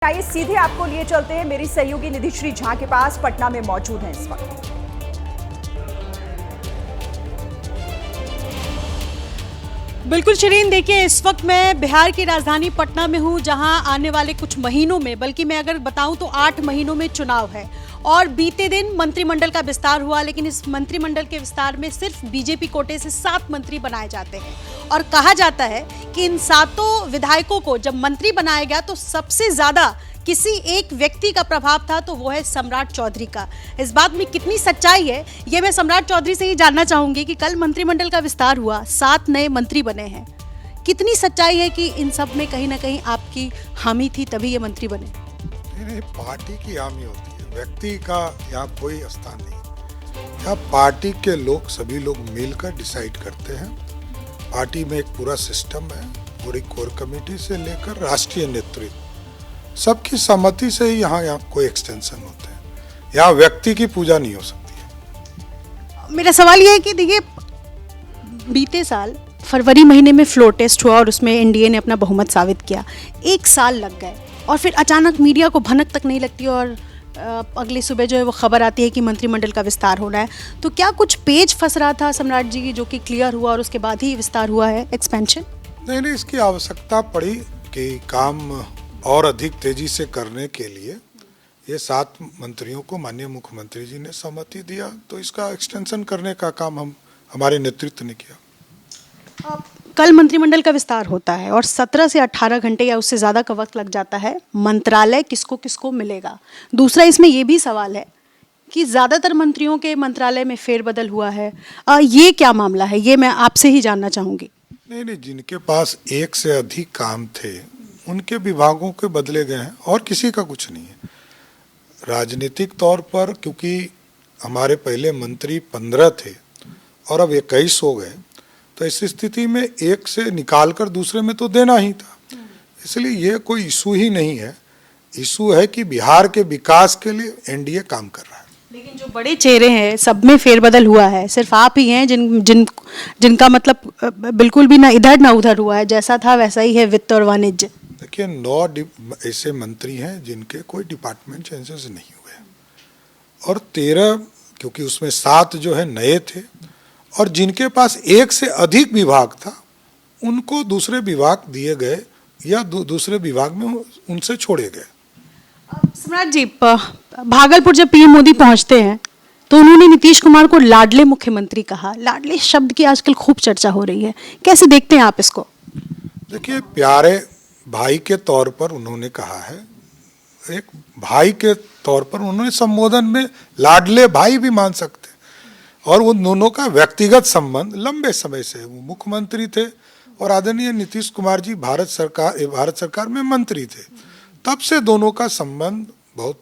आइए सीधे आपको लिए चलते हैं मेरी सहयोगी निधिश्री झा के पास, पटना में मौजूद हैं इस वक्त। बिल्कुल शिरीन, देखिए इस वक्त मैं बिहार की राजधानी पटना में हूं, जहां आने वाले कुछ महीनों में, बल्कि मैं अगर बताऊं तो 8 महीनों में चुनाव है। और बीते दिन मंत्रिमंडल का विस्तार हुआ, लेकिन इस मंत्रिमंडल के विस्तार में सिर्फ बीजेपी कोटे से 7 मंत्री बनाए जाते हैं। और कहा जाता है कि इन 7 विधायकों को जब मंत्री बनाया गया तो सबसे ज्यादा किसी एक व्यक्ति का प्रभाव था, तो वो है सम्राट चौधरी का। इस बात में कितनी सच्चाई है, ये मैं सम्राट चौधरी से ही जानना चाहूंगी कि कल मंत्रिमंडल का विस्तार हुआ, 7 नए मंत्री बने हैं। कितनी सच्चाई है कि इन सब में कहीं ना कहीं आपकी हामी थी, तभी ये मंत्री बने? नहीं, पार्टी की हामी होती है, व्यक्ति का यहाँ कोई स्थान नहीं। यहाँ पार्टी के लोग, सभी लोग मिलकर डिसाइड करते हैं। पार्टी में एक पूरा सिस्टम है, पूरी कोर कमेटी से लेकर राष्ट्रीय नेतृत्व, सबकी सहमति से ही यहाँ कोई एक्सटेंशन होते हैं। यहाँ व्यक्ति की पूजा नहीं हो सकती है। मेरा सवाल ये है कि देखिए, बीते साल फरवरी महीने में फ्लोर टेस्ट हुआ और उसमें एनडीए ने अपना बहुमत साबित किया। 1 साल लग गए और फिर अचानक मीडिया को भनक तक नहीं लगती और अगली सुबह जो है वो खबर आती है कि मंत्रिमंडल का विस्तार होना है। तो क्या कुछ पेज फंस रहा था सम्राट जी की, जो कि क्लियर हुआ और उसके बाद ही विस्तार हुआ है, एक्सपेंशन? नहीं, इसकी आवश्यकता पड़ी कि काम और अधिक तेजी से करने के लिए ये 7 मंत्रियों को माननीय मुख्यमंत्री जी ने सहमति दिया, तो इसका एक्सटेंशन करने का काम हमारे नेतृत्व ने किया। कल मंत्रिमंडल का विस्तार होता है और 17 से 18 घंटे या उससे ज़्यादा का वक्त लग जाता है। मंत्रालय किसको किसको मिलेगा? दूसरा इसमें यह भी सवाल है कि ज़्यादातर मंत्रियों के मंत्रालय में फेरबदल हुआ है। ये क्या मामला है, ये मैं आपसे ही जानना चाहूँगी। नहीं, जिनके पास एक से अधिक काम थे उनके विभागों के बदले गए हैं और किसी का कुछ नहीं है। राजनीतिक तौर पर क्योंकि हमारे पहले मंत्री 15 थे और अब 21 हो गए, तो इस स्थिति में एक से निकालकर दूसरे में तो देना ही था। इसलिए ये कोई इशू ही नहीं है। इशू है कि बिहार के विकास के लिए एनडीए काम कर रहा है। लेकिन जो बड़े चेहरे हैं सब में फेरबदल हुआ है, सिर्फ आप ही हैं जिनका मतलब बिल्कुल भी ना इधर ना उधर हुआ है, जैसा था वैसा ही है वित्त और वाणिज्य। देखिए, 9 ऐसे मंत्री हैं जिनके कोई डिपार्टमेंट चेंजेस नहीं हुए और 13, क्योंकि उसमें 7 जो है नए थे और जिनके पास एक से अधिक विभाग था उनको दूसरे विभाग दिए गए या दूसरे विभाग में उनसे छोड़े गए। सम्राट जी, भागलपुर जब पीएम मोदी पहुंचते हैं तो उन्होंने नीतीश कुमार को लाडले मुख्यमंत्री कहा। लाडले शब्द की आजकल खूब चर्चा हो रही है, कैसे देखते हैं आप इसको? देखिए, प्यारे भाई के तौर पर उन्होंने कहा है, एक भाई के तौर पर उन्होंने संबोधन में लाडले भाई भी मान सकते हैं। और उन दोनों का व्यक्तिगत संबंध लंबे समय से, वो मुख्यमंत्री थे और आदरणीय नीतीश कुमार जी भारत सरकार में मंत्री थे, तब से दोनों का संबंध बहुत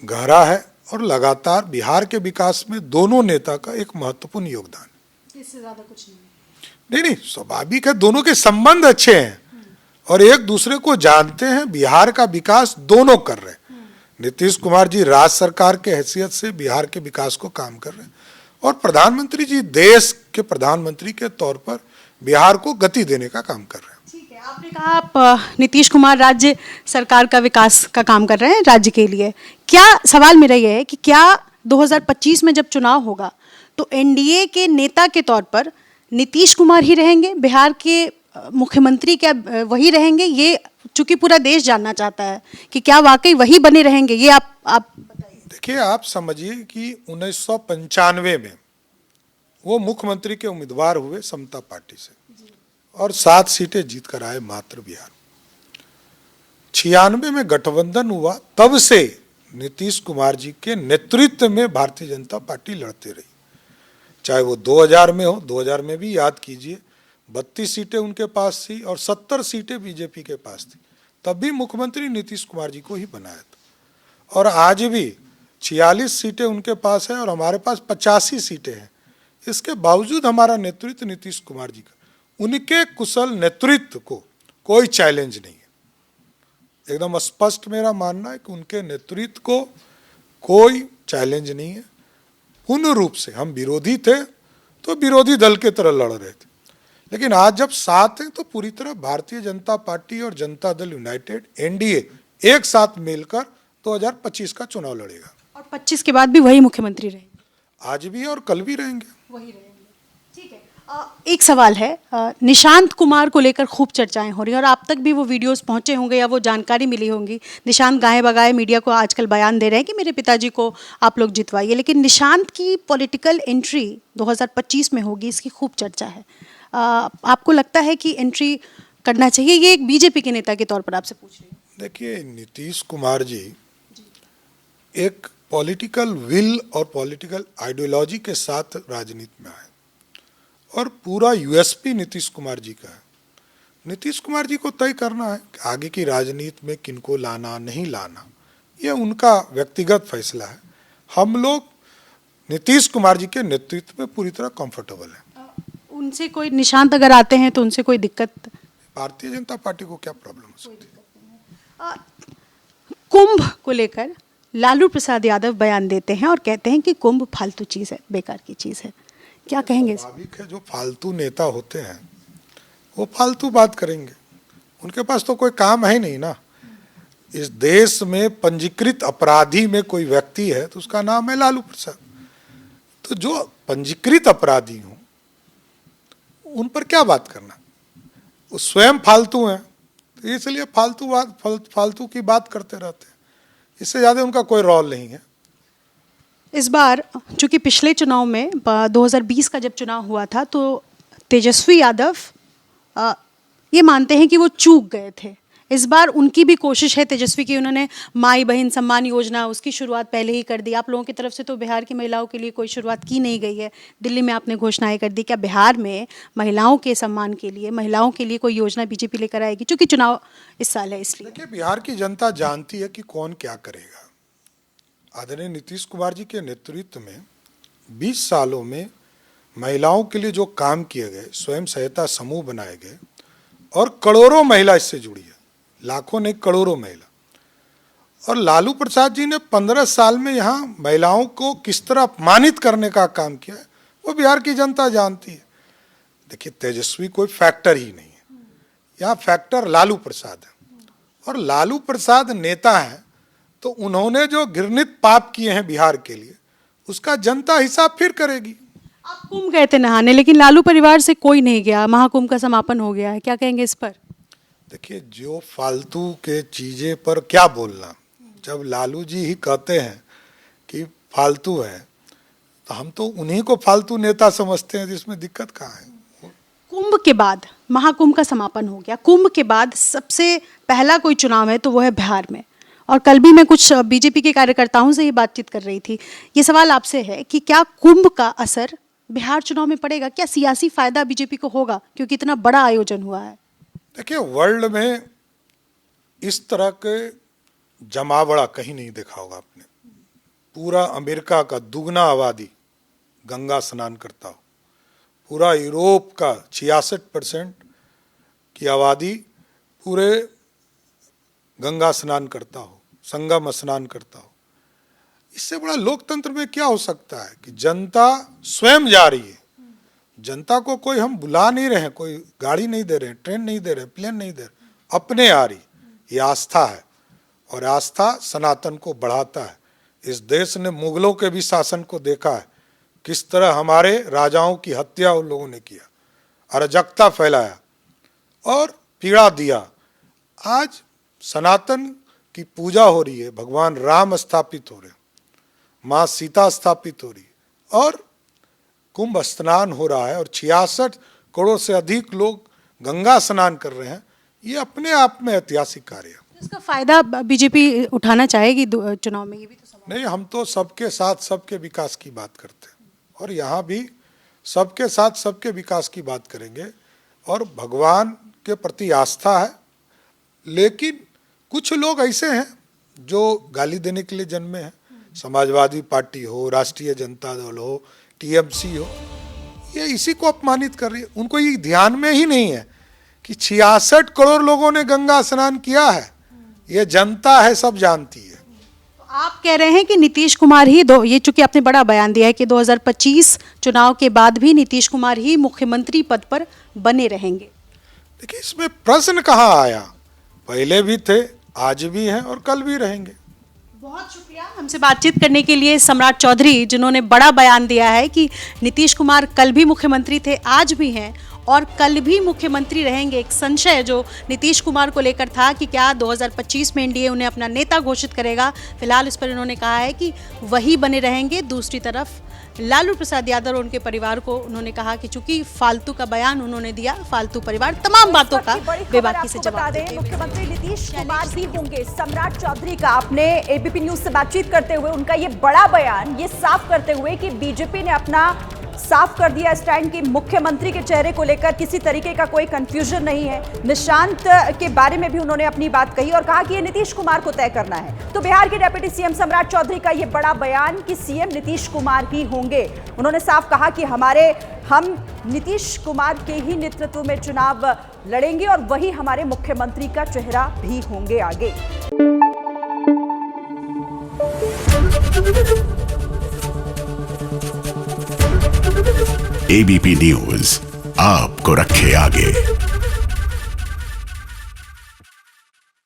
गहरा है और लगातार बिहार के विकास में दोनों नेता का एक महत्वपूर्ण योगदान है। इससे ज्यादा कुछ नहीं, स्वाभाविक है, दोनों के संबंध अच्छे हैं और एक दूसरे को जानते हैं। बिहार का विकास दोनों कर रहे हैं। नीतीश कुमार जी राज्य सरकार के हैसियत से बिहार के विकास को काम कर रहे हैं और प्रधानमंत्री जी देश के प्रधानमंत्री के तौर पर बिहार को गति देने का काम कर रहे हैं। ठीक है, आपने कहा आप नीतीश कुमार राज्य सरकार का विकास का काम कर रहे हैं राज्य के लिए। क्या सवाल मेरा यह है कि क्या 2025 में जब चुनाव होगा तो एनडीए के नेता के तौर पर नीतीश कुमार ही रहेंगे, बिहार के मुख्यमंत्री क्या वही रहेंगे? ये चूंकि पूरा देश जानना चाहता है कि क्या वाकई वही बने रहेंगे, ये आप बताइए। देखिए, आप समझिए कि 1995 में वो मुख्यमंत्री के उम्मीदवार हुए समता पार्टी से और 7 सीटें जीत कर आए मात्र बिहार। 96 में गठबंधन हुआ, तब से नीतीश कुमार जी के नेतृत्व में भारतीय जनता पार्टी लड़ते रही, चाहे वो 2000 में हो। 2000 में भी याद कीजिए 32 सीटें उनके पास थी और 70 सीटें बीजेपी के पास थी, तब भी मुख्यमंत्री नीतीश कुमार जी को ही बनाया था। और आज भी 46 सीटें उनके पास है और हमारे पास 85 सीटें हैं। इसके बावजूद हमारा नेतृत्व नीतीश कुमार जी का, उनके कुशल नेतृत्व को कोई चैलेंज नहीं है। एकदम स्पष्ट मेरा मानना है कि उनके नेतृत्व को कोई चैलेंज नहीं है। पूर्ण रूप से हम विरोधी थे तो विरोधी दल के तरह लड़ रहे थे, लेकिन आज जब साथ हैं तो पूरी तरह भारतीय जनता पार्टी और जनता दल यूनाइटेड एनडीए एक साथ मिलकर 2025 का चुनाव लड़ेगा। और 25 के बाद भी वही मुख्यमंत्री रहेंगे? आज भी और कल भी रहेंगे। वही रहेंगे। ठीक है। एक सवाल है, निशांत कुमार को लेकर खूब चर्चाएं हो रही हैं और आप तक भी वो वीडियोस पहुंचे होंगे या वो जानकारी मिली होंगी। निशांत गाहे बगाए मीडिया को आजकल बयान दे रहे हैं कि मेरे पिताजी को आप लोग जितवाइए, लेकिन निशांत की पॉलिटिकल एंट्री 2025 में होगी, इसकी खूब चर्चा है। आपको लगता है कि एंट्री करना चाहिए? ये एक बीजेपी के नेता के तौर पर आपसे पूछ रही हूँ। देखिए, नीतीश कुमार जी एक पॉलिटिकल विल और पॉलिटिकल आइडियोलॉजी के साथ राजनीति में आए और पूरा यूएसपी नीतीश कुमार जी का है। नीतीश कुमार जी को तय करना है कि आगे की राजनीति में किनको लाना नहीं लाना, ये उनका व्यक्तिगत फैसला है। हम लोग नीतीश कुमार जी के नेतृत्व में पूरी तरह कंफर्टेबल हैं। उनसे कोई निशांत अगर आते हैं तो उनसे कोई दिक्कत? भारतीय जनता पार्टी को क्या प्रॉब्लम हो सकती है? कुंभ को लेकर लालू प्रसाद यादव बयान देते हैं और कहते हैं कि कुंभ फालतू चीज है, बेकार की चीज है। क्या कहेंगे? स्वाभाविक है, जो फालतू नेता होते हैं वो फालतू बात करेंगे, उनके पास तो कोई काम है नहीं ना। इस देश में पंजीकृत अपराधी में कोई व्यक्ति है तो उसका नाम है लालू प्रसाद। तो जो पंजीकृत अपराधी हों उन पर क्या बात करना, वो स्वयं फालतू हैं, तो इसलिए फालतू की बात करते रहते हैं। इससे ज़्यादा उनका कोई रोल नहीं है। इस बार चूंकि पिछले चुनाव में 2020 का जब चुनाव हुआ था तो तेजस्वी यादव ये मानते हैं कि वो चूक गए थे। इस बार उनकी भी कोशिश है तेजस्वी की, उन्होंने माई बहन सम्मान योजना उसकी शुरुआत पहले ही कर दी। आप लोगों की तरफ से तो बिहार की महिलाओं के लिए कोई शुरुआत की नहीं गई है। दिल्ली में आपने घोषणाएं कर दी। क्या बिहार में महिलाओं के सम्मान के लिए, महिलाओं के लिए कोई योजना बीजेपी लेकर आएगी? चूंकि चुनाव इस साल है इसलिए। देखिए, बिहार की जनता जानती है कि कौन क्या करेगा। आदरणीय नीतीश कुमार जी के नेतृत्व में 20 सालों में महिलाओं के लिए जो काम किए गए, स्वयं सहायता समूह बनाए गए और करोड़ों महिला इससे जुड़ी है, लाखों नहीं करोड़ों महिला। और लालू प्रसाद जी ने 15 साल में यहाँ महिलाओं को किस तरह अपमानित करने का काम किया है वो बिहार की जनता जानती है। देखिए, तेजस्वी कोई फैक्टर ही नहीं है, यहाँ फैक्टर लालू प्रसाद है। और लालू प्रसाद नेता हैं तो उन्होंने जो घृणित पाप किए हैं बिहार के लिए उसका जनता हिसाब फिर करेगी। आप कुंभ गए थे नहाने, लेकिन लालू परिवार से कोई नहीं गया। महाकुंभ का समापन हो गया है, क्या कहेंगे इस पर? देखिए, जो फालतू के चीज़ें पर क्या बोलना, जब लालू जी ही कहते हैं कि फालतू है तो हम तो उन्हीं को फालतू नेता समझते हैं, जिसमें दिक्कत कहाँ है। कुंभ के बाद महाकुंभ का समापन हो गया, कुंभ के बाद सबसे पहला कोई चुनाव है तो वो है बिहार में। और कल भी मैं कुछ बीजेपी के कार्यकर्ताओं से ये बातचीत कर रही थी। ये सवाल आपसे है कि क्या कुंभ का असर बिहार चुनाव में पड़ेगा? क्या सियासी फायदा बीजेपी को होगा क्योंकि इतना बड़ा आयोजन हुआ है? देखिए, वर्ल्ड में इस तरह के जमावड़ा कहीं नहीं देखा होगा आपने। पूरा अमेरिका का दुगना आबादी गंगा स्नान करता हो, पूरा यूरोप का 66% की आबादी पूरे गंगा स्नान करता हो, संगम स्नान करता हो। इससे बड़ा लोकतंत्र में क्या हो सकता है कि जनता स्वयं जा रही है। जनता को कोई हम बुला नहीं रहे हैं, कोई गाड़ी नहीं दे रहे हैं, ट्रेन नहीं दे रहे, प्लेन नहीं दे रहे, अपने आ रही। ये आस्था है और आस्था सनातन को बढ़ाता है। इस देश ने मुगलों के भी शासन को देखा है, किस तरह हमारे राजाओं की हत्या उन लोगों ने किया, अराजकता फैलाया और पीड़ा दिया। आज सनातन की पूजा हो रही है, भगवान राम स्थापित हो रहे हैं, माँ सीता स्थापित हो रही है और कुंभ स्नान हो रहा है और 66 करोड़ से अधिक लोग गंगा स्नान कर रहे हैं। ये अपने आप में ऐतिहासिक कार्य है। इसका फायदा बीजेपी उठाना चाहेगी चुनाव में, ये भी तो सवाल। नहीं, हम तो सबके साथ सबके विकास की बात करते हैं और यहाँ भी सबके साथ सबके विकास की बात करेंगे और भगवान के प्रति आस्था है। लेकिन कुछ लोग ऐसे हैं जो गाली देने के लिए जन्मे हैं, समाजवादी पार्टी हो, राष्ट्रीय जनता दल हो, टीएमसी हो, ये इसी को अपमानित कर रही है। उनको ये ध्यान में ही नहीं है कि 66 करोड़ लोगों ने गंगा स्नान किया है, ये जनता है, सब जानती है। तो आप कह रहे हैं कि नीतीश कुमार ही ये चूंकि आपने बड़ा बयान दिया है कि 2025 चुनाव के बाद भी नीतीश कुमार ही मुख्यमंत्री पद पर बने रहेंगे। देखिए, इसमें प्रश्न कहाँ आया? पहले भी थे, आज भी हैं और कल भी रहेंगे। बहुत शुक्रिया हमसे बातचीत करने के लिए सम्राट चौधरी, जिन्होंने बड़ा बयान दिया है कि नीतीश कुमार कल भी मुख्यमंत्री थे, आज भी हैं और कल भी मुख्यमंत्री रहेंगे। एक संशय जो नीतीश कुमार को लेकर था कि क्या 2025 में एनडीए उन्हें अपना नेता घोषित करेगा, फिलहाल इस पर इन्होंने कहा है कि वही बने रहेंगे। दूसरी तरफ लालू प्रसाद यादव और उनके परिवार को उन्होंने कहा कि चूंकि फालतू का बयान उन्होंने दिया, फालतू परिवार तमाम बातों का बेबाकी से जवाब देते। मुख्यमंत्री नीतीश कुमार भी होंगे। सम्राट चौधरी का आपने एबीपी न्यूज से बातचीत करते हुए उनका ये बड़ा बयान, ये साफ करते हुए कि बीजेपी ने अपना साफ कर दिया स्टैंड की मुख्यमंत्री के चेहरे को लेकर किसी तरीके का कोई कंफ्यूजन नहीं है। निशांत के बारे में भी उन्होंने अपनी बात कही और कहा कि ये नीतीश कुमार को तय करना है। तो बिहार के डिप्टी सीएम सम्राट चौधरी का ये बड़ा बयान कि सीएम नीतीश कुमार ही होंगे। उन्होंने साफ कहा कि हम नीतीश कुमार के ही नेतृत्व में चुनाव लड़ेंगे और वही हमारे मुख्यमंत्री का चेहरा भी होंगे आगे। एबीपी न्यूज आपको रखे आगे।